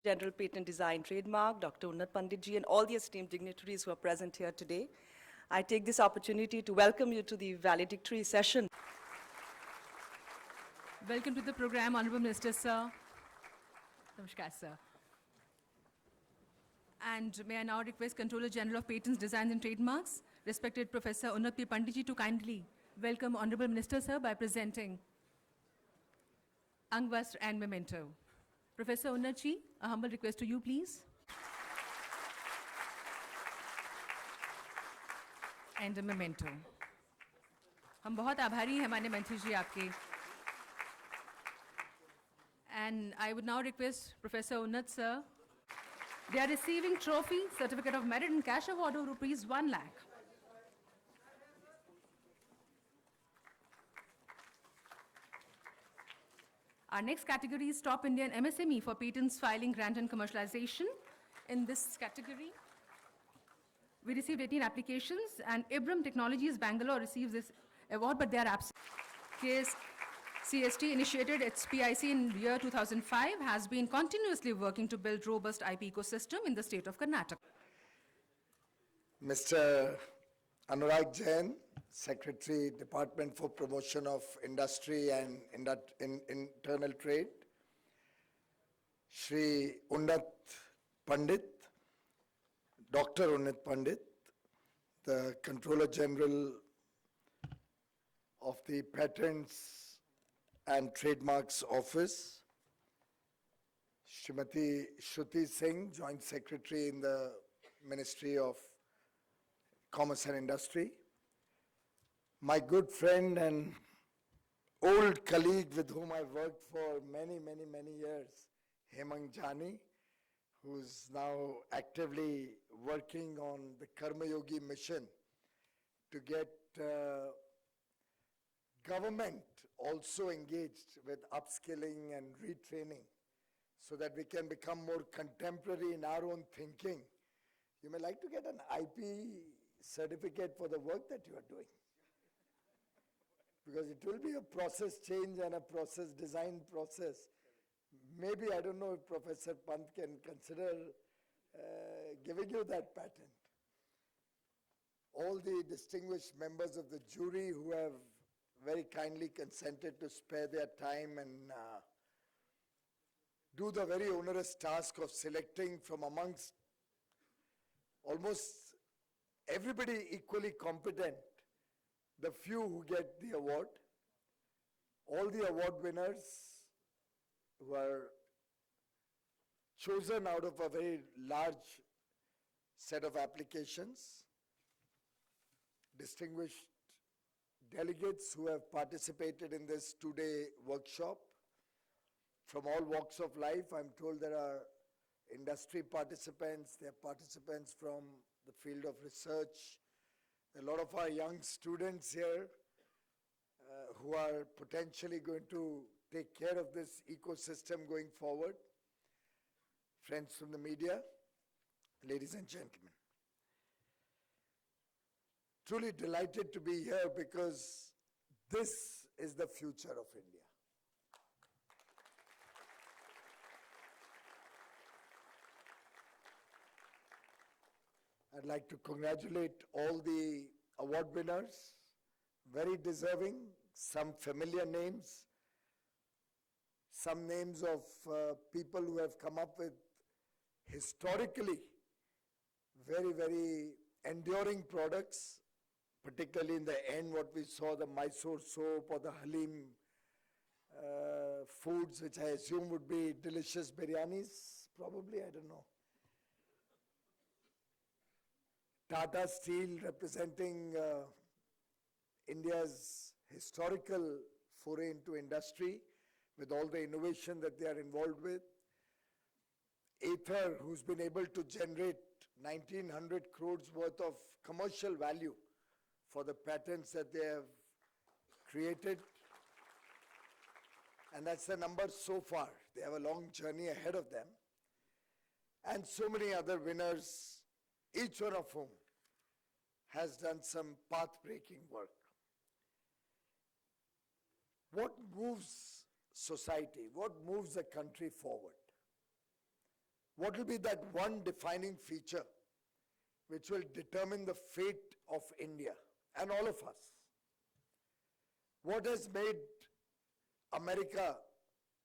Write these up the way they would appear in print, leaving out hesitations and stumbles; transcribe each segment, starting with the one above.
General Patent Design Trademark, Dr. Unnat Panditji, and all the esteemed dignitaries who are present here today. I take this opportunity to welcome you to the valedictory session. Welcome to the program, Honorable Minister, sir. Namaskar, sir. And may I now request Controller General of Patents, Designs and Trademarks, respected Professor Unnat P. Panditji, to kindly welcome Honorable Minister, sir, by presenting Angvastra and Memento. Professor Unnatji, a humble request to you, please. And a memento. हम बहुत आभारी हैं माननीय मंत्री जी आपके. And I would now request Professor Unnat, sir. They are receiving trophy, certificate of merit and cash award of rupees 1 lakh. Our next category is Top Indian MSME for Patents Filing, Grant and Commercialization. In this category, we received 18 applications, and Ibram Technologies Bangalore receives this award, but they are absent. CST initiated its PIC in the year 2005, has been continuously working to build robust IP ecosystem in the state of Karnataka. Mr. Anurag Jain, Secretary, Department for Promotion of Industry and Internal Trade. Shri Unnat Pandit, Dr. Unnat Pandit, the Controller General of the Patents and Trademarks Office. Srimati Shruti Singh, Joint Secretary in the Ministry of Commerce and Industry. My good friend and old colleague with whom I worked for many years, Hemang Jani, who's now actively working on the Karma Yogi mission to get government also engaged with upskilling and retraining so that we can become more contemporary in our own thinking. You may like to get an IP certificate for the work that you are doing, because it will be a process change and a process design process. Maybe, I don't know if Professor Pant can consider giving you that patent. All the distinguished members of the jury who have very kindly consented to spare their time and do the very onerous task of selecting from amongst almost everybody equally competent, the few who get the award. All the award winners who are chosen out of a very large set of applications, distinguished delegates who have participated in this two-day workshop from all walks of life. I'm told there are industry participants, there are participants from the field of research, a lot of our young students here who are potentially going to take care of this ecosystem going forward, friends from the media, ladies and gentlemen. Truly delighted to be here because this is the future of India. I'd like to congratulate all the award winners, very deserving, some familiar names, some names of people who have come up with historically very enduring products, particularly in the end what we saw, the Mysore soap or the Halim foods, which I assume would be delicious biryanis, probably, I don't know. Tata Steel representing India's historical foray into industry with all the innovation that they are involved with. Ather, who's been able to generate 1,900 crores worth of commercial value for the patents that they have created. And that's the number so far. They have a long journey ahead of them. And so many other winners, each one of whom has done some path-breaking work. What moves society? What moves the country forward? What will be that one defining feature which will determine the fate of India and all of us? What has made America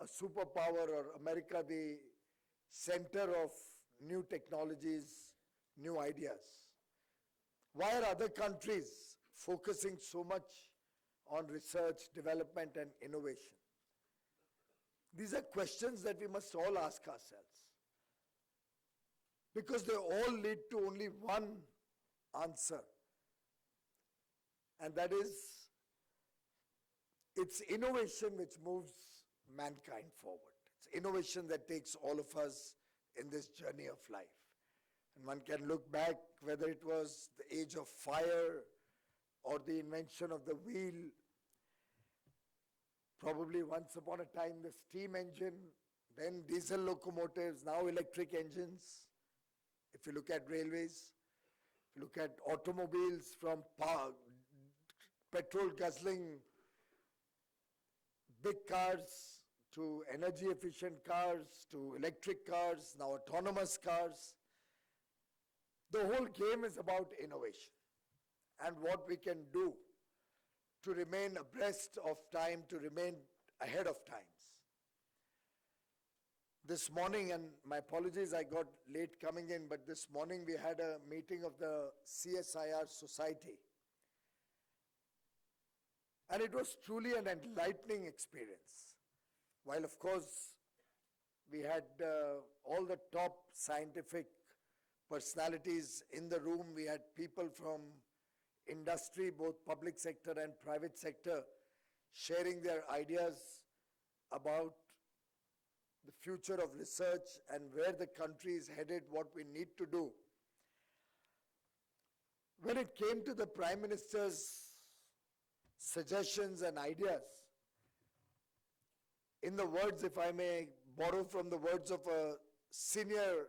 a superpower, or America the center of new technologies, new ideas? Why are other countries focusing so much on research, development, and innovation? These are questions that we must all ask ourselves, because they all lead to only one answer, and that is, it's innovation which moves mankind forward. It's innovation that takes all of us in this journey of life. And one can look back, whether it was the age of fire or the invention of the wheel, probably once upon a time the steam engine, then diesel locomotives, now electric engines. If you look at railways, if you look at automobiles, from petrol guzzling big cars to energy efficient cars to electric cars, now autonomous cars. The whole game is about innovation and what we can do to remain abreast of time, to remain ahead of times. This morning, and my apologies, I got late coming in, but this morning we had a meeting of the CSIR Society. And it was truly an enlightening experience. While, of course, we had all the top scientific personalities in the room, we had people from industry, both public sector and private sector, sharing their ideas about the future of research and where the country is headed, what we need to do. When it came to the Prime Minister's suggestions and ideas, in the words, if I may borrow from the words of a senior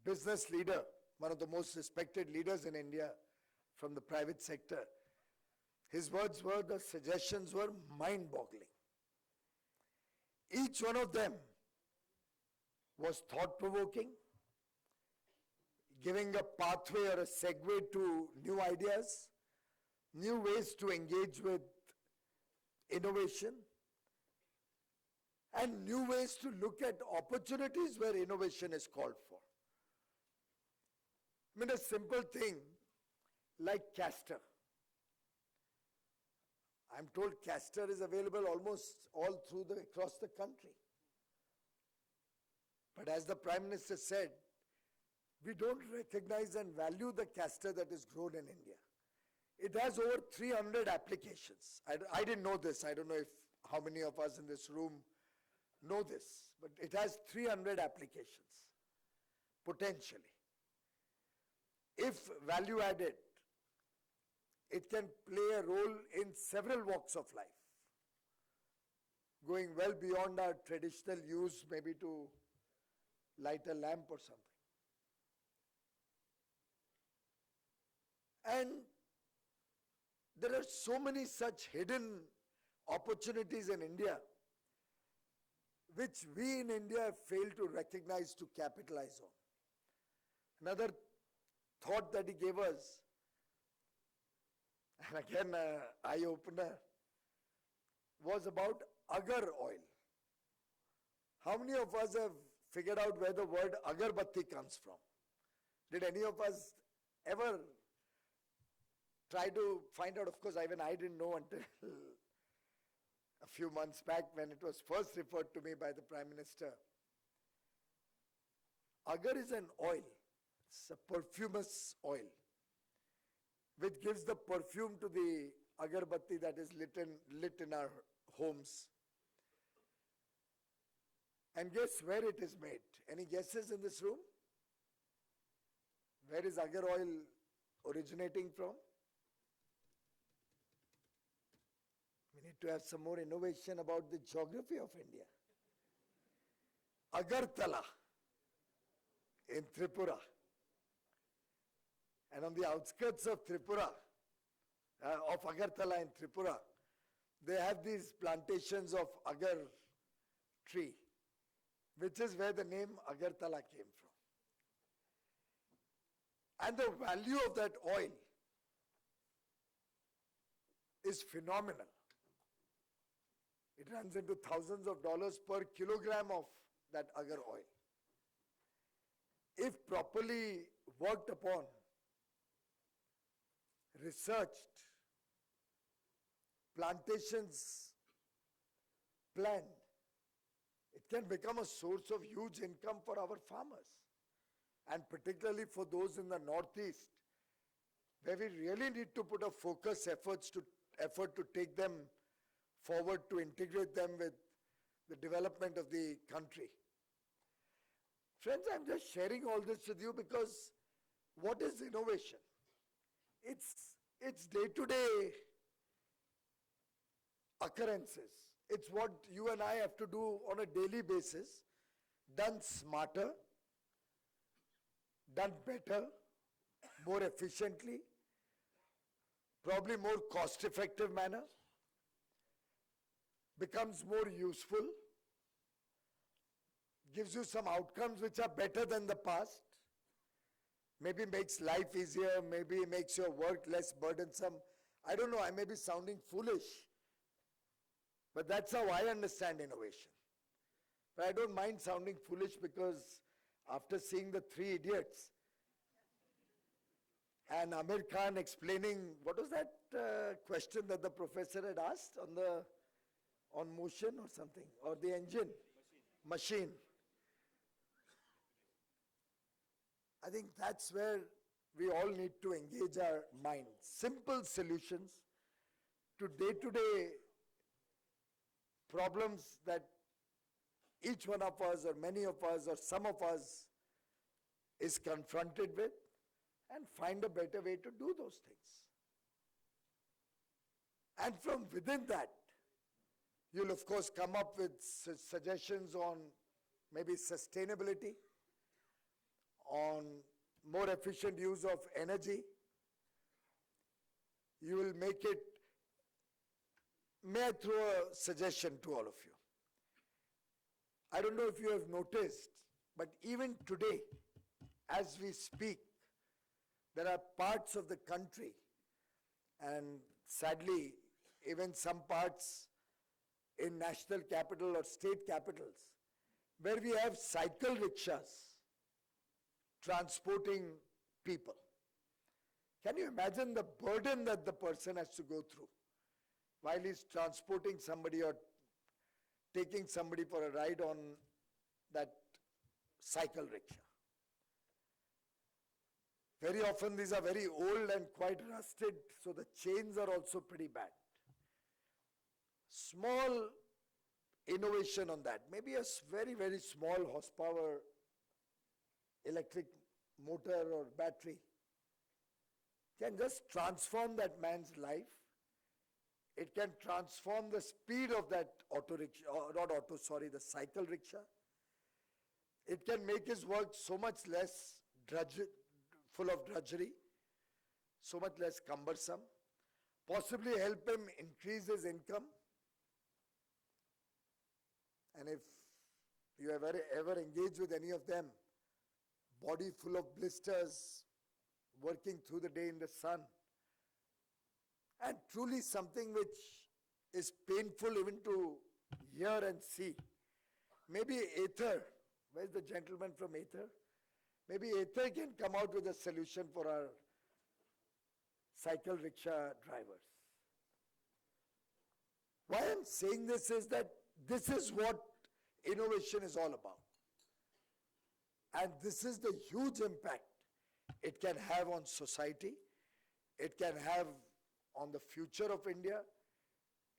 business leader, one of the most respected leaders in India from the private sector, his words were, the suggestions were mind-boggling. Each one of them was thought-provoking, giving a pathway or a segue to new ideas, new ways to engage with innovation, and new ways to look at opportunities where innovation is called for. I mean, a simple thing like castor. I'm told castor is available almost all through across the country. But as the Prime Minister said, we don't recognize and value the castor that is grown in India. It has over 300 applications. I didn't know this. I don't know how many of us in this room know this, but it has 300 applications, potentially. If value added, it can play a role in several walks of life, going well beyond our traditional use, maybe to light a lamp or something. And there are so many such hidden opportunities in India which we in India have failed to recognize, to capitalize on. Another thought that he gave us, and again an eye-opener, was about agar oil. How many of us have figured out where the word agarbatti comes from? Did any of us ever try to find out? Of course, even I didn't know until a few months back when it was first referred to me by the Prime Minister. Agar is an oil. It's a perfumous oil which gives the perfume to the agarbatti that is lit in our homes. And guess where it is made? Any guesses in this room? Where is agar oil originating from? We need to have some more innovation about the geography of India. Agartala in Tripura. And on the outskirts of Tripura, of Agartala in Tripura, they have these plantations of agar tree, which is where the name Agartala came from. And the value of that oil is phenomenal. It runs into thousands of dollars per kilogram of that agar oil. If properly worked upon, researched, plantations planned, it can become a source of huge income for our farmers, and particularly for those in the northeast, where we really need to put a focus effort to take them forward, to integrate them with the development of the country. Friends, I'm just sharing all this with you because what is innovation? It's day-to-day occurrences. It's what you and I have to do on a daily basis, done smarter, done better, more efficiently, probably more cost-effective manner, becomes more useful, gives you some outcomes which are better than the past, maybe makes life easier, maybe makes your work less burdensome. I don't know, I may be sounding foolish, but that's how I understand innovation. But I don't mind sounding foolish because after seeing the Three Idiots and Amir Khan explaining, what was that question that the professor had asked on motion or something, or the engine? Machine. I think that's where we all need to engage our minds. Simple solutions to day-to-day problems that each one of us or many of us or some of us is confronted with, and find a better way to do those things. And from within that, you'll of course come up with suggestions on maybe sustainability, on more efficient use of energy. You will make it. May I throw a suggestion to all of you? I don't know if you have noticed, but even today, as we speak, there are parts of the country, and sadly, even some parts in national capital or state capitals, where we have cycle rickshaws transporting people. Can you imagine the burden that the person has to go through while he's transporting somebody or taking somebody for a ride on that cycle rickshaw? Very often these are very old and quite rusted, so the chains are also pretty bad. Small innovation on that, maybe a very, very small horsepower electric motor or battery can just transform that man's life. It can transform the speed of that the cycle rickshaw. It can make his work so much less full of drudgery, so much less cumbersome, possibly help him increase his income. And if you have ever engaged with any of them, body full of blisters, working through the day in the sun, and truly something which is painful even to hear and see. Maybe Ather, where's the gentleman from Ather? Maybe Ather can come out with a solution for our cycle rickshaw drivers. Why I'm saying this is that this is what innovation is all about. And this is the huge impact it can have on society, it can have on the future of India,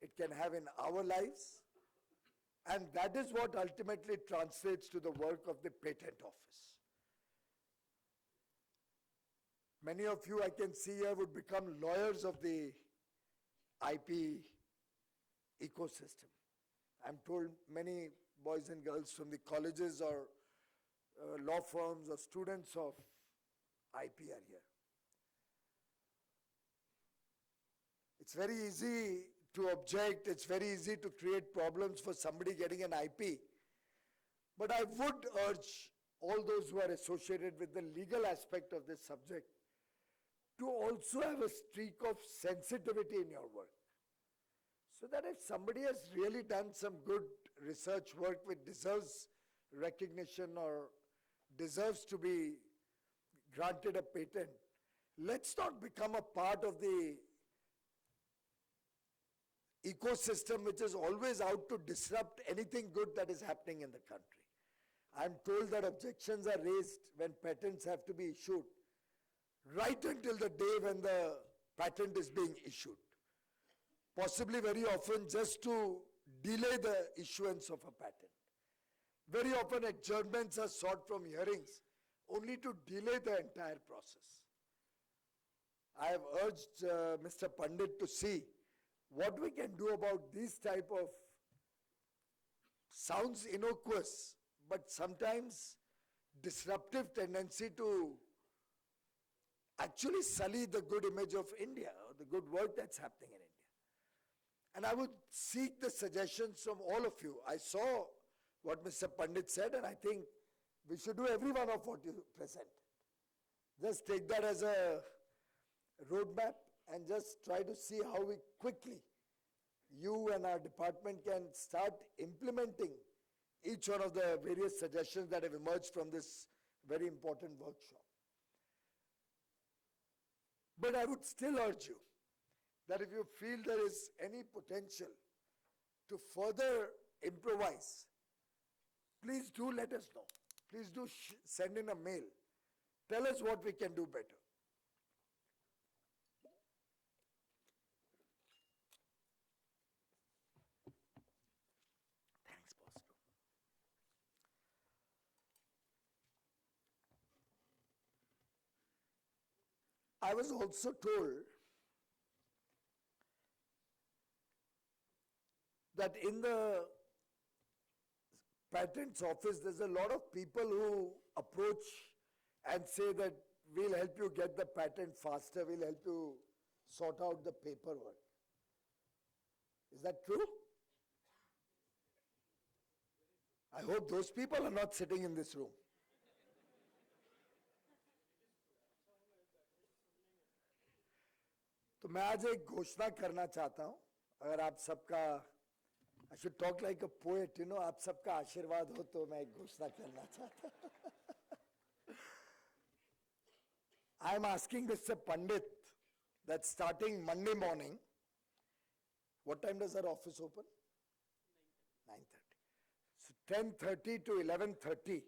it can have in our lives, and that is what ultimately translates to the work of the patent office. Many of you I can see here would become lawyers of the IP ecosystem. I'm told many boys and girls from the colleges or law firms or students of IP are here. It's very easy to object, it's very easy to create problems for somebody getting an IP. But I would urge all those who are associated with the legal aspect of this subject to also have a streak of sensitivity in your work. So that if somebody has really done some good research work which deserves recognition or deserves to be granted a patent, let's not become a part of the ecosystem which is always out to disrupt anything good that is happening in the country. I'm told that objections are raised when patents have to be issued, right until the day when the patent is being issued. Possibly very often just to delay the issuance of a patent. Very often adjournments are sought from hearings only to delay the entire process. I have urged Mr. Pandit to see what we can do about these type of sounds innocuous, but sometimes disruptive tendency to actually sully the good image of India, or the good work that's happening in India. And I would seek the suggestions from all of you. I saw what Mr. Pandit said, and I think we should do every one of what you presented. Just take that as a roadmap and just try to see how we quickly, you and our department, can start implementing each one of the various suggestions that have emerged from this very important workshop. But I would still urge you that if you feel there is any potential to further improvise, please do let us know. Please do send in a mail. Tell us what we can do better. Thanks, boss. I was also told that in the patents office, there's a lot of people who approach and say that we'll help you get the patent faster, we'll help you sort out the paperwork. Is that true? I hope those people are not sitting in this room. तो मैं आज एक घोषणा करना चाहता हूं, अगर आप सबका, I should talk like a poet, you know, आप सबका आशीर्वाद हो तो मैं एक घोषणा करना चाहता हूं. I am asking Mr. Pandit that starting Monday morning, what time does our office open? 9:30. So 10:30 to 11:30,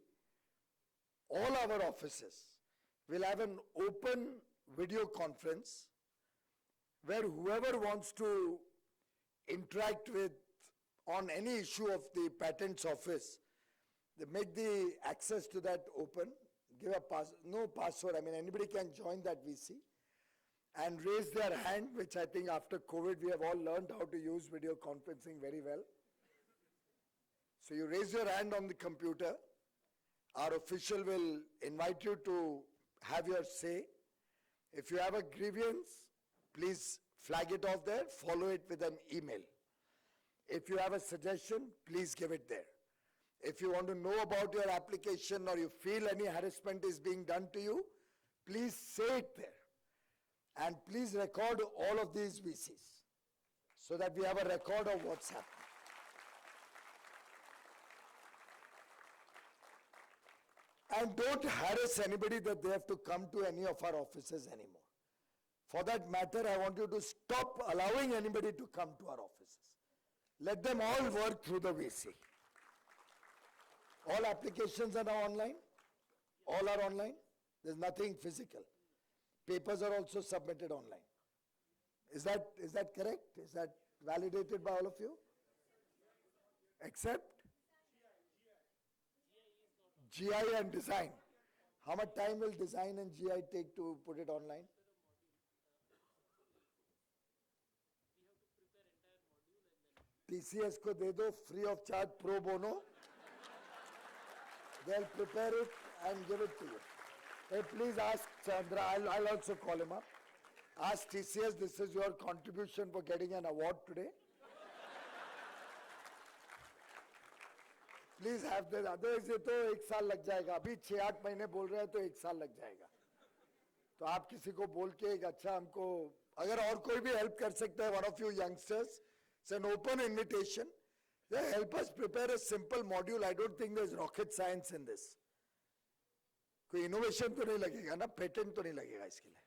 all our offices will have an open video conference where whoever wants to interact with on any issue of the patents office, they make the access to that open, give a no password, I mean anybody can join that VC and raise their hand, which I think after COVID we have all learned how to use video conferencing very well. So you raise your hand on the computer, our official will invite you to have your say. If you have a grievance, please flag it off there, follow it with an email. If you have a suggestion, please give it there. If you want to know about your application or you feel any harassment is being done to you, please say it there. And please record all of these VCs so that we have a record of what's happening. And don't harass anybody that they have to come to any of our offices anymore. For that matter, I want you to stop allowing anybody to come to our offices. Let them all work through the VC. All applications are now online? All are online? There's nothing physical. Papers are also submitted online. Is that correct? Is that validated by all of you? Except? GI and design. How much time will design and GI take to put it online? TCS को दे दो free of charge pro bono. They'll prepare it and give it to you. Hey, please ask Chandra, I'll also call him up. Ask TCS, this is your contribution for getting an award today. Please have this, otherwise ये तो 1 साल लग जाएगा. अभी 6-8 महीने बोल रहे हैं तो 1 साल लग जाएगा. तो आप किसी को बोल के एक अच्छा हमको, अगर और कोई भी हेल्प कर सकता है, one of you youngsters, it's an open invitation. Help us prepare a simple module. I don't think there is rocket science in this. कोई इनोवेशन तो नहीं लगेगा ना, पेटेंट तो नहीं लगेगा इसके लिए.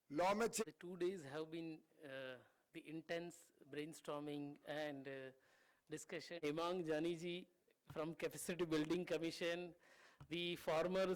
लॉ में The 2 days have been the intense brainstorming and discussion. Hemang Jani ji from Capacity Building Commission, the former